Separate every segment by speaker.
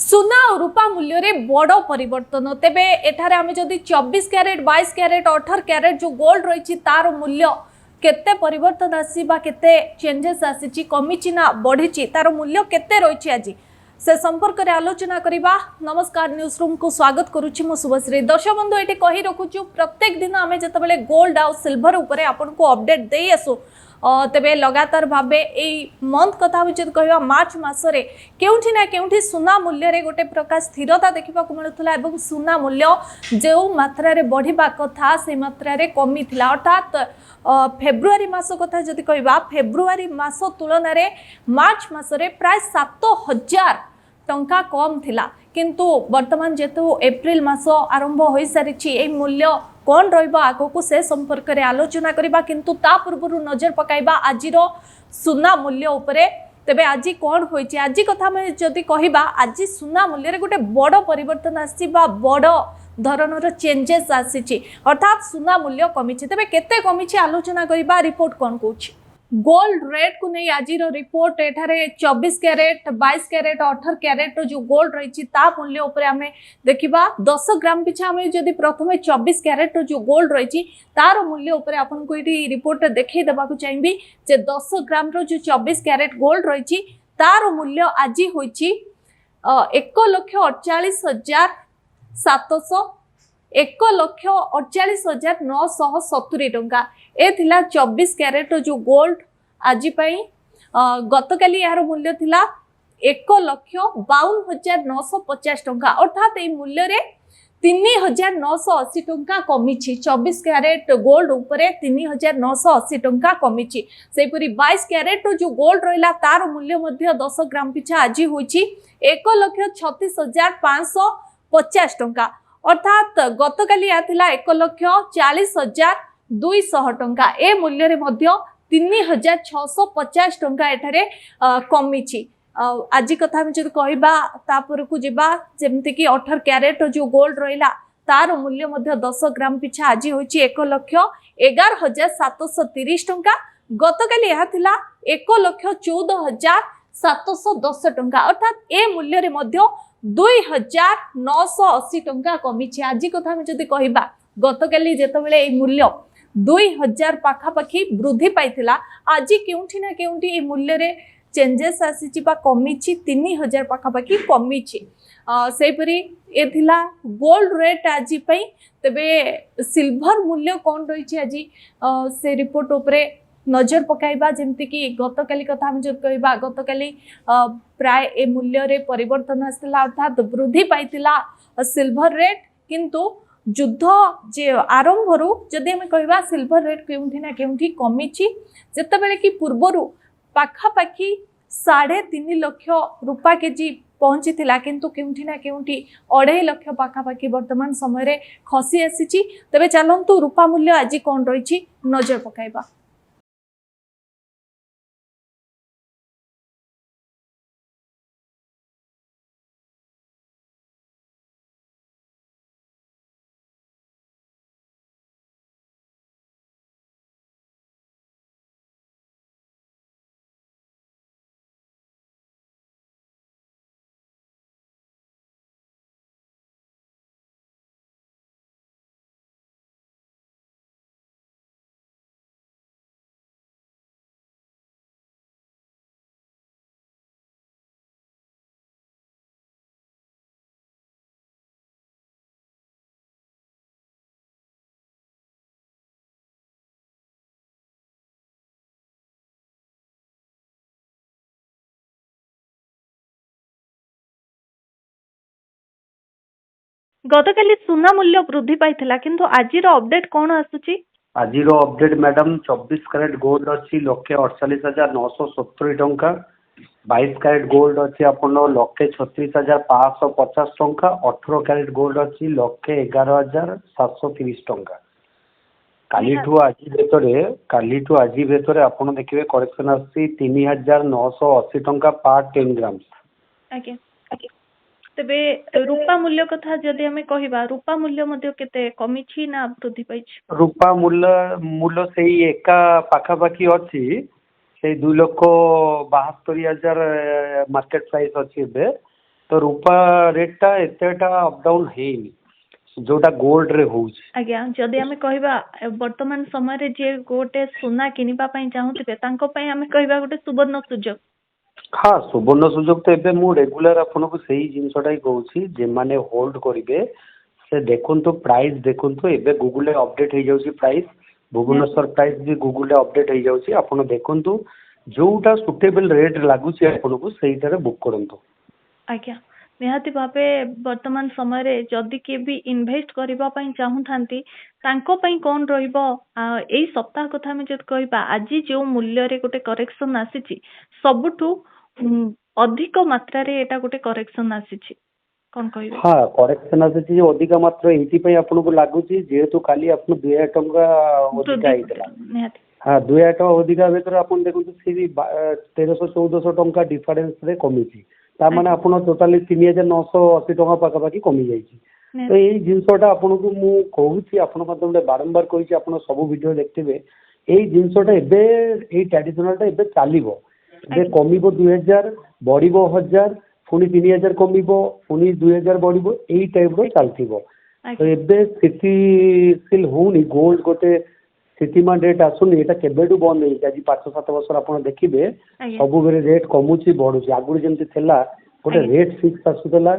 Speaker 1: सुना और रूपा मूल्य रे बड़ परिवर्तन तेबे एठारे आमे जदि 24 कैरेट 22 कैरेट 18 कैरेट जो गोल्ड रही तार मूल्य केते परिवर्तन आसी बा केते चेंजेस आसी कमी ना बढ़ी तार मूल्य केते रही आज से संपर्क में आलोचना करबा। नमस्कार न्यूज रूम को स्वागत करुछि मो शुभश्री। दर्शक बंधु एटी कहि रखुछु प्रत्येक दिन आमे जतबेले गोल्ड आ सिल्वर उपरे आपन को अपडेट देई आसु तेबे लगातार भाबे एई मंथ कथा विचित कहवा मार्च मासरे केउठी ना केउठी सुना मूल्य रे गोटे प्रकार स्थिरता देखिबा को मिलुथला एवं सुना मूल्य जो मात्रा रे बढ़िबा कथा से मात्रा रे कमी थिला। अर्थात फेब्रुआरी मास कथा जदि कहवा फेब्रुआरी मास तुलन रे मार्च मासरे प्राय 7000 टंका कम थिला किंतु वर्तमान जेतु एप्रिल मास आरंभ हो सारी ए मूल्य कौन रहिबा आगो से संपर्क में आलोचना करबा। किंतु ता पूर्व नजर पकाइबा आजिर सुना मूल्य उपरे। तेबे आज कौन होइछि आज कथा में जदि कहबा आज सुना मूल्य रे गोटे बड़ परिवर्तन आसी बा बड़ धरणर चेंजेस आसी अर्थात सुना मूल्य कमी। तेबे केते कमी आलोचना करबा। रिपोर्ट कौन कहछि गोल्ड रेट को नहीं आज रिपोर्ट एठारे 24 कैरेट 22 कैरेट 18 कैरेट जो गोल्ड रही मूल्य उपरे आमे देखिबा 10 ग्राम पिछा आमे जदि प्रथमे 24 कैरेट जो गोल्ड रही तार मूल्य उपरे आपन को इटी रिपोर्ट देखै देबा को चाहिबी जे 10 ग्राम रो जो 24 कैरेट गोल्ड रही तार मूल्य आज होइछि 1,48,700 1,48,970 टंका ए थिला 24 कैरेट जो गोल्ड आज गतकाली यार मूल्य थिला 1,52,950 टंका अर्थात ए मूल्य रे 3,980 टंका कमी 24 कैरेट गोल्ड उपरे 3,980 टंका कमी। सेपरी 22 कैरेट जो गोल्ड रहिला तार मूल्य मध्य 10 ग्राम पिछा आज होइछि 1,36,550 टंका अर्थात गतकाली आथिला 1,40,200 टंका ए मूल्य रे मध्य 3,650 टंका एठारे कमी। आज कथा में जब कहबा तापर को जिबा जेमति कि 18 कैरेट जो गोल्ड रहिला तार मूल्य मध्य 10 ग्राम पिछा आज होइछि 1,11,730 टंका गतकाली यह थिला 1,14,710 टंका अर्थात ए मूल्य रे मध्य 2,980 टंका कमी। आज कथा में जदि कहबा गतकाली जेतबेले ए मूल्य 2,000 पाखापाखि वृद्धि पाइथिला आज केउठी ना केउठी ए मूल्य रे चेंजेस आसी बा कमी 3,000 पाखापाखि कमी। सेपरी ए थिला गोल्ड रेट आज पई। तबे सिल्वर मूल्य कौन रही आज से रिपोर्ट उपरे नजर पकाइबा जेमति कि गतकाली कथा हम जब कहबा गतकाली प्राय ए मूल्य रे परिवर्तन आसला अर्थात वृद्धि पाइथिला सिल्वर रेट किंतु युद्ध जे आरंभ रु जदि हम कहबा सिल्वर रेट केउठी ना केउठी कमी जेतेबेले कि पूर्वरु पाखापाखि 3.5 लाख रुपा केजी पहुंची थिला किंतु केउठी ना केउठी 2.5 लाख पाखापाखि वर्तमान समय रे खसी आसीची। तबे चलंतु रुपा मूल्य आज कोन रहिछि नजर पकाइबा। गतकाली सुना मूल्य वृद्धि पाइथिला किंतु आजिर अपडेट कौन आसुची
Speaker 2: आजिर अपडेट मैडम 24 कैरेट गोल्ड अच्छी 1,48,970 टंका 22 कैरेट गोल्ड अच्छी आपण 1,36,550 टंका 18 कैरेट गोल्ड अच्छी 1,11,730 टंका कालीठू आज भेतरे आपण देखिबे करेक्शन आसी 3,980 टंका पर 10 ग्राम।
Speaker 1: आके तेबे रूपा मूल्य कथा जदि हमें कहबा रूपा मूल्य मध्ये केते कमी छी ना वृद्धि पाई छी
Speaker 2: रूपा मूल्य सेही एका पाखापाखि अच्छी से 2,72,000 मार्केट प्राइस अच्छी तो रूपा रेटटा एतेटा अप डाउन ହେଇନି जोटा गोल्ड रे होଉଛି।
Speaker 3: आज्ञा जदि आमे कहबा वर्तमान समय रे जे गोटे सुना किनिबा पई चाहुथिबे तांको पई आमे कहबा गोटे सुवर्ण सुजोग।
Speaker 2: हाँ सुवर्ण सुजोग तो एबे मु रेगुलर आपनको सेही जिनसटा ही कहूची जे माने होल्ड करिवे से देखंतु प्राइस देखंतु एबे गूगल रे अपडेट हो जाउची प्राइस भुवनेश्वर प्राइस भी गूगल रे अपडेट हो जाउची आपण देखंतु जोटा सुटेबल रेट लागुची आपनको सेहीटारे बुक करंतु।
Speaker 3: आज्ञा निहाती भावे वर्तमान समय रे जदि के भी इन्वेस्ट करबा पई चाहुथांती तांको पई कोन रहइबो एई सप्ताह कथा में जद कहबा आज जो मूल्य रे गोटे करेक्शन आसीची सबुठु अधिक मात्रा रे एटा गोटे करेक्शन आसीची कोन कहबे।
Speaker 2: हाँ करेक्शन आसीची जे अधिक मात्रा एथि पई आपनको लागुची जेहेतु खाली आपन 2000 टंका अधिक आइतला
Speaker 3: निहाती
Speaker 2: हाँ 2000 टंका अधिक भीतर आपन देखंतु सी 1300 1400 टंका डिफरेंस रे कमिची ता माने आपन टोटली 3980 टंका पाखापाखि कमी जाइए। तो यही जिनसटा आपन को मु कहूची आपन माध्यम बारंबार कही आप सब वीडियो देखते यही जिनसटा एबे एई ट्रेडिशनल एबे चलिबो एबे कमिबो 2000 बढ़िबो 1000 पुनी 3000 कमिबो पुनी 2000 बढ़िबो एई टाइप रो चलथिबो। तो एबे स्थिति स्टिल होनी गोल्ड गोटे स्थितिमान रेट आसुनी एटा केबेडू बंद होई आज 5-7 वर्ष आपण देखिबे सब बेरे रेट कमुची बढ़ुची आगुर जेमति थेला गोटे रेट फिक्स आसुतला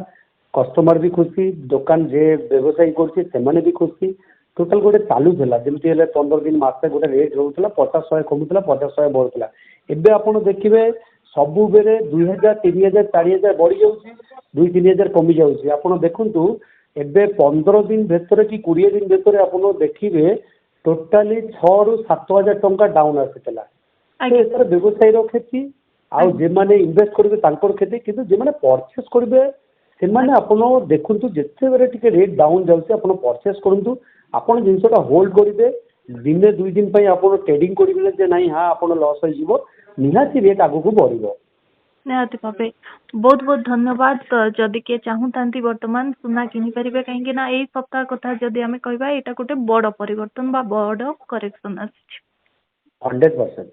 Speaker 2: कस्टमर भी खुशी दुकान जे व्यवसायी करछि सेमाने भी खुशी टोटल गोटे चालू थेला जेमति हेले 15 दिन मासे गोटे रेट रहउतला 50-100 कमुतला 50-100 बढ़ुतला एबे आपण देखिबे सब बेरे 2000 3000 4000 बढ़ी जाउची 2-3000 कमी जाउची आपण देखंतु एबे 15 दिन भीतर कि 20 दिन भीतर आपण देखिबे टोटाली 6 ରୁ 7,000 टंका डाउन आसीतला। तो एतर व्यवसायी रो खेती आ जे माने इन्वेस्ट करबे तांकर खेती किंतु जे माने परचेस करबे से माने आपण देखंतु जेते बेरे टिके रेट डाउन जाउची आपण परचेस करंतु आपण जिंसटा होल्ड करिवे दिने 2 दिन पई आपण ट्रेडिंग करिवे जे नाही हां आपण लॉस होई जिवो निहाती रेट आगु को बढ़िबो।
Speaker 3: निहाती भावे बहुत बहुत धन्यवाद जदि के चाहुतांती वर्तमान सुना किनि परिबे काहेकि ना एई सप्ताह कथा जदि हमें कहबा एटा गोटे बड़ परिवर्तन बा बड़ करेक्शन आछि
Speaker 2: 100%।